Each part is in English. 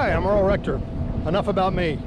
Hi, I'm Earl Rector. Enough about me.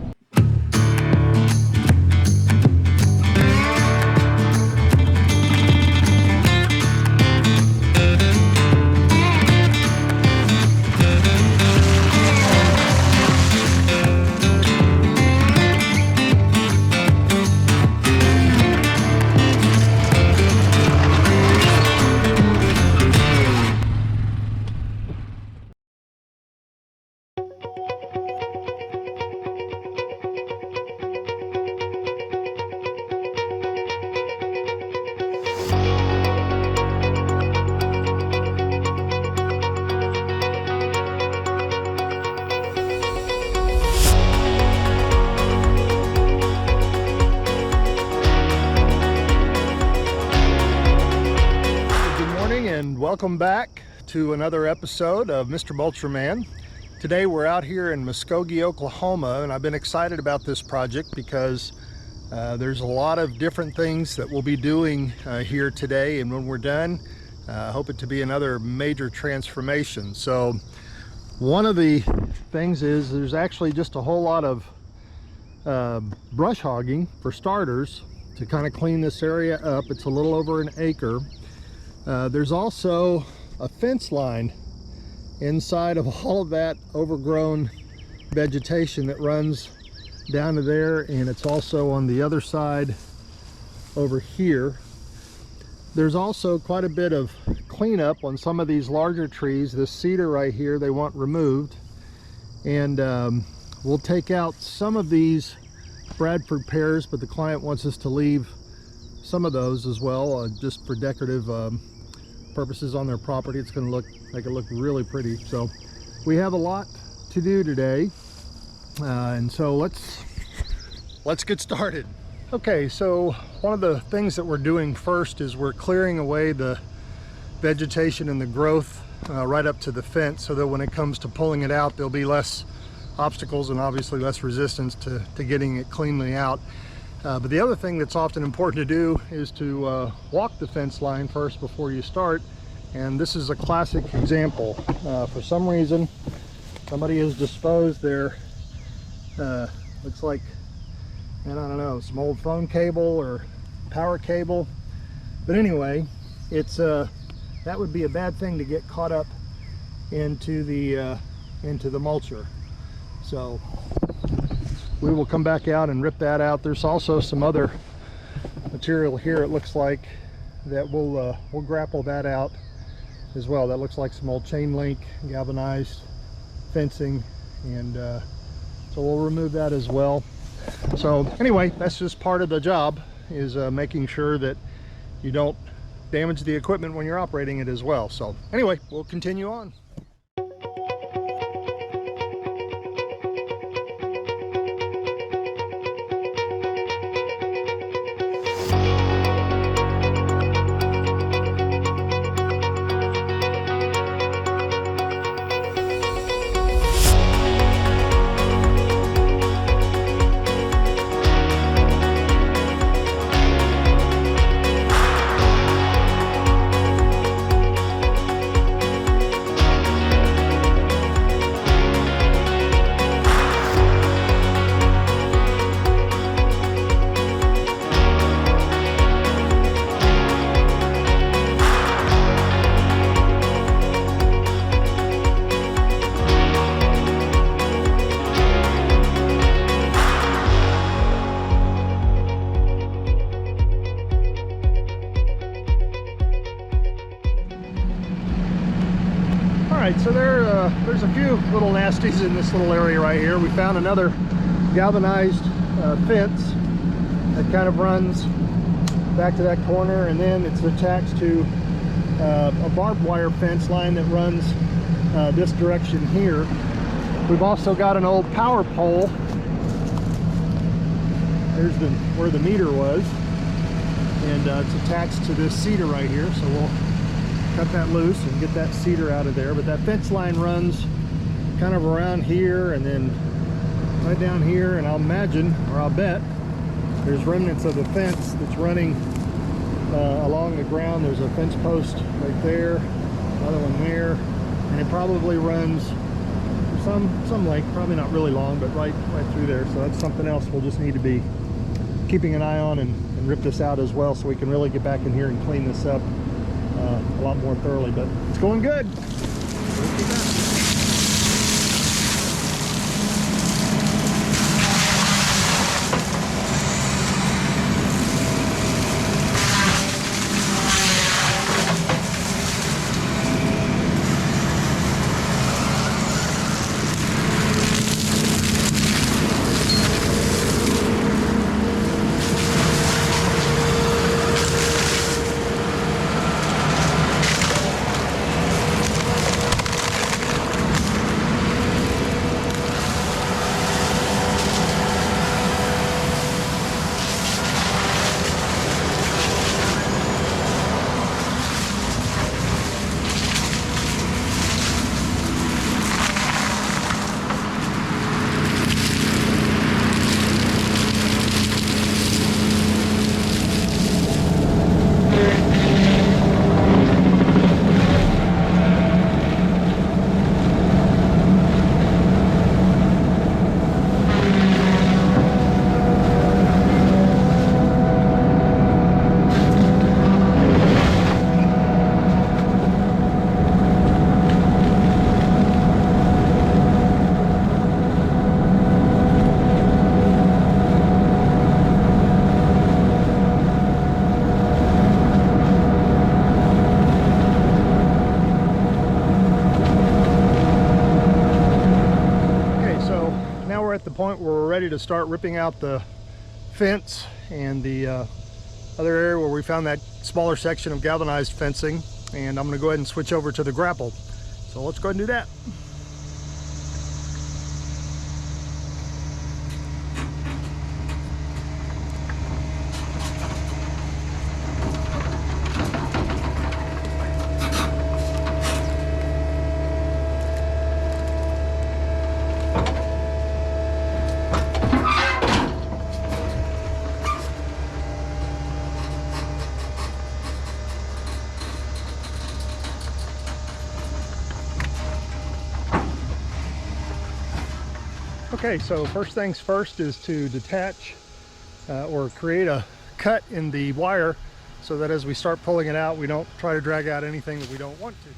And welcome back to another episode of Mr. Mulcher Man. Today we're out here in Muskogee, Oklahoma, and I've been excited about this project because there's a lot of different things that we'll be doing here today, and when we're done, I hope it to be another major transformation. So one of the things is there's actually just a whole lot of brush hogging for starters to kind of clean this area up. It's a little over an acre. There's also a fence line inside of all of that overgrown vegetation that runs down to there, and it's also on the other side over here. There's also quite a bit of cleanup on some of these larger trees. This cedar right here they want removed, and we'll take out some of these Bradford pears, but the client wants us to leave some of those as well, just for decorative purposes on their property. It's going to make it look really pretty. So we have a lot to do today, and so let's get started. Okay, so one of the things that we're doing first is we're clearing away the vegetation and the growth right up to the fence, so that when it comes to pulling it out, there'll be less obstacles and obviously less resistance to getting it cleanly out. But the other thing that's often important to do is to walk the fence line first before you start, and this is a classic example. For some reason, somebody has disposed their, looks like, I don't know, some old phone cable or power cable. But anyway, it's that would be a bad thing to get caught up into the mulcher. So we will come back out and rip that out. There's also some other material here, it looks like, that we'll grapple that out as well. That looks like some old chain link galvanized fencing, and so we'll remove that as well. So anyway, that's just part of the job, is making sure that you don't damage the equipment when you're operating it as well. So anyway, we'll continue on. Alright, so there's a few little nasties in this little area right here. We found another galvanized fence that kind of runs back to that corner, and then it's attached to a barbed wire fence line that runs this direction here. We've also got an old power pole. There's where the meter was, and it's attached to this cedar right here, so we'll cut that loose and get that cedar out of there. But that fence line runs kind of around here and then right down here, and I'll imagine, or I'll bet, there's remnants of the fence that's running along the ground. There's a fence post right there, another one there, and it probably runs some length, probably not really long, but right through there. So that's something else we'll just need to be keeping an eye on and rip this out as well, so we can really get back in here and clean this up a lot more thoroughly. But it's going good. At the point where we're ready to start ripping out the fence and the other area where we found that smaller section of galvanized fencing, and I'm going to go ahead and switch over to the grapple. So let's go ahead and do that. Okay, so first things first is to detach or create a cut in the wire so that as we start pulling it out, we don't try to drag out anything that we don't want to.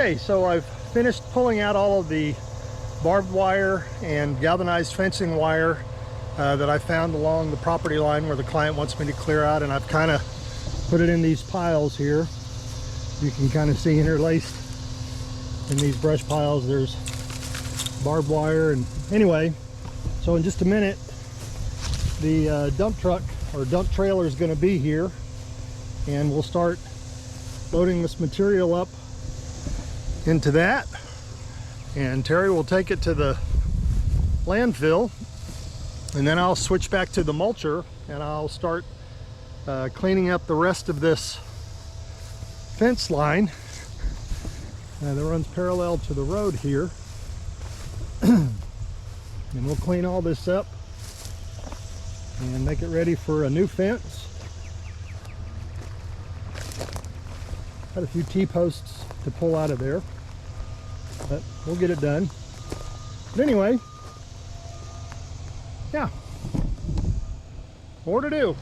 Okay, so I've finished pulling out all of the barbed wire and galvanized fencing wire that I found along the property line where the client wants me to clear out, and I've kind of put it in these piles here. You can kind of see interlaced in these brush piles there's barbed wire. And anyway, so in just a minute the dump truck or dump trailer is going to be here, and we'll start loading this material up into that, and Terry will take it to the landfill, and then I'll switch back to the mulcher and I'll start cleaning up the rest of this fence line that runs parallel to the road here. And we'll clean all this up and make it ready for a new fence. Got a few T-posts to pull out of there, but we'll get it done. But anyway, yeah, more to do.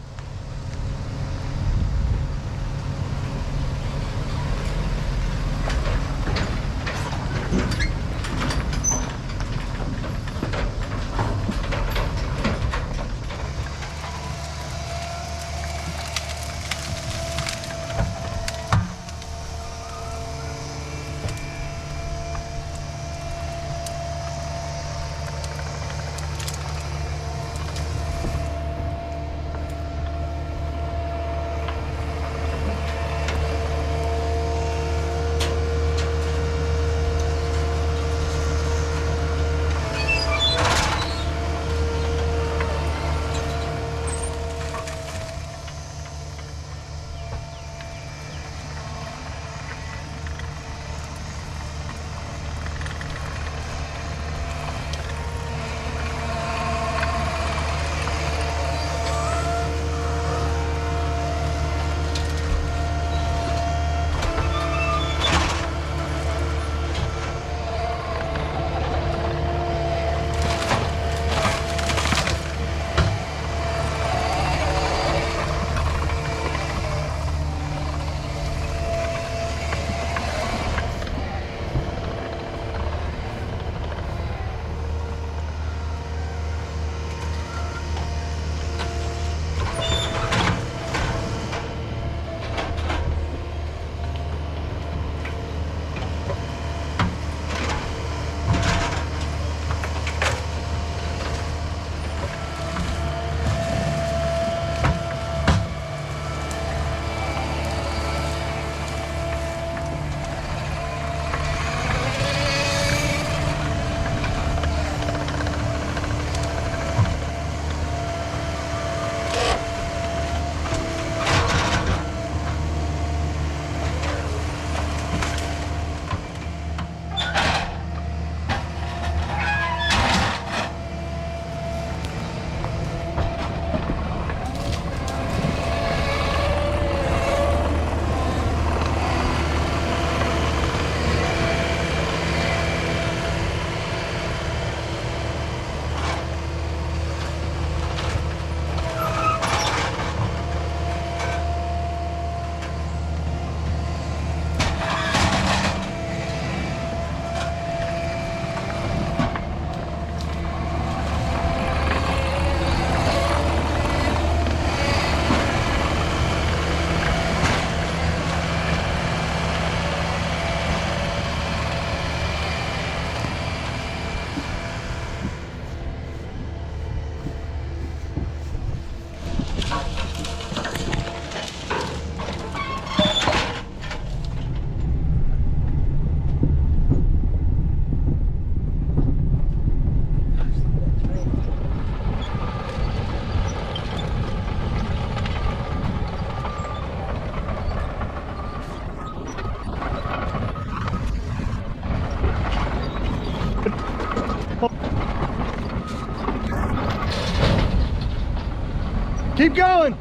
Keep going.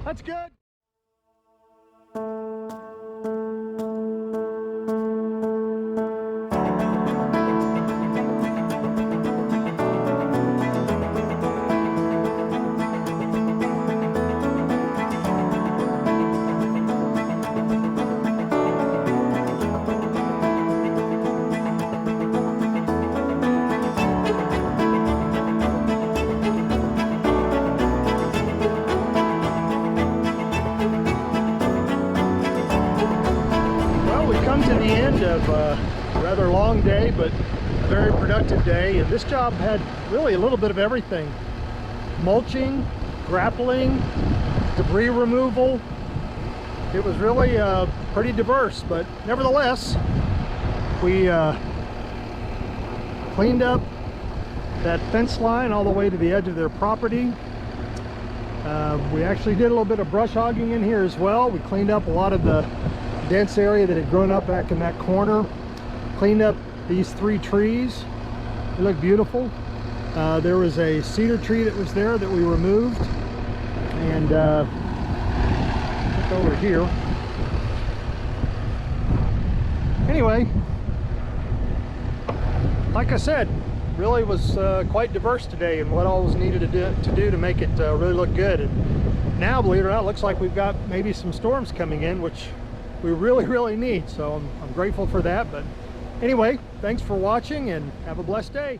That's good. a rather long day, but a very productive day. And this job had really a little bit of everything: mulching, grappling, debris removal. It was really pretty diverse, but nevertheless, we cleaned up that fence line all the way to the edge of their property. We actually did a little bit of brush hogging in here as well. We cleaned up a lot of the dense area that had grown up back in that corner. Cleaned up these 3 trees. They look beautiful. There was a cedar tree that was there that we removed. And look over here. Anyway, like I said, really was quite diverse today in what all was needed to do to make it really look good. And now, believe it or not, it looks like we've got maybe some storms coming in, which we really need. So I'm grateful for that. But anyway, thanks for watching and have a blessed day.